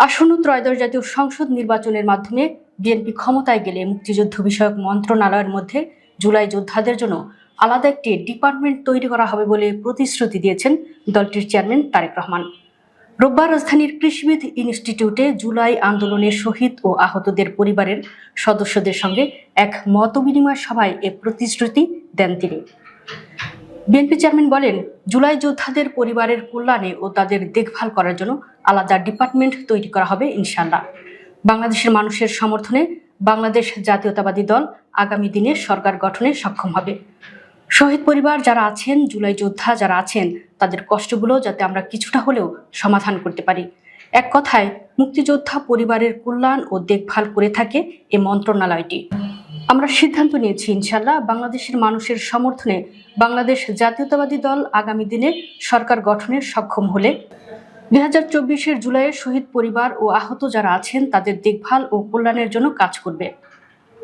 আসন্ন ত্রয়োদশ জাতীয় সংসদ নির্বাচনের মাধ্যমে বিএনপি ক্ষমতায় গেলে মুক্তিযুদ্ধ বিষয়ক মন্ত্রণালয়ের মধ্যে জুলাই যোদ্ধাদের জন্য আলাদা একটি ডিপার্টমেন্ট তৈরি করা হবে বলে প্রতিশ্রুতি দিয়েছেন দলটির চেয়ারম্যান তারেক রহমান। রোববার রাজধানীর কৃষিবিদ ইনস্টিটিউটে জুলাই আন্দোলনের শহীদ ও আহতদের পরিবারের সদস্যদের সঙ্গে এক মতবিনিময় সভায় এ প্রতিশ্রুতি দেন তিনি। বিএনপি চেয়ারম্যান বলেন, জুলাই যোদ্ধাদের পরিবারের কল্যাণে ও তাদের দেখভাল করার জন্য আলাদা ডিপার্টমেন্ট তৈরি করা হবে ইনশাআল্লাহ। বাংলাদেশের মানুষের সমর্থনে বাংলাদেশ জাতীয়তাবাদী দল আগামী দিনে সরকার গঠনে সক্ষম হবে। শহীদ পরিবার যারা আছেন, জুলাই যোদ্ধা যারা আছেন, তাদের কষ্টগুলো যাতে আমরা কিছুটা হলেও সমাধান করতে পারি। এক কথায়, মুক্তিযোদ্ধা পরিবারের কল্যাণ ও দেখভাল করে থাকে এ মন্ত্রণালয়টি। আমরা সিদ্ধান্ত নিয়েছি ইনশাআল্লাহ বাংলাদেশের মানুষের সমর্থনে বাংলাদেশ জাতীয়তাবাদী দল আগামী দিনে সরকার গঠনের সক্ষম হলে 2024-এর জুলাইয়ে শহীদ পরিবার ও আহত যারা আছেন তাদের দেখভাল ও কল্যাণের জন্য কাজ করবে।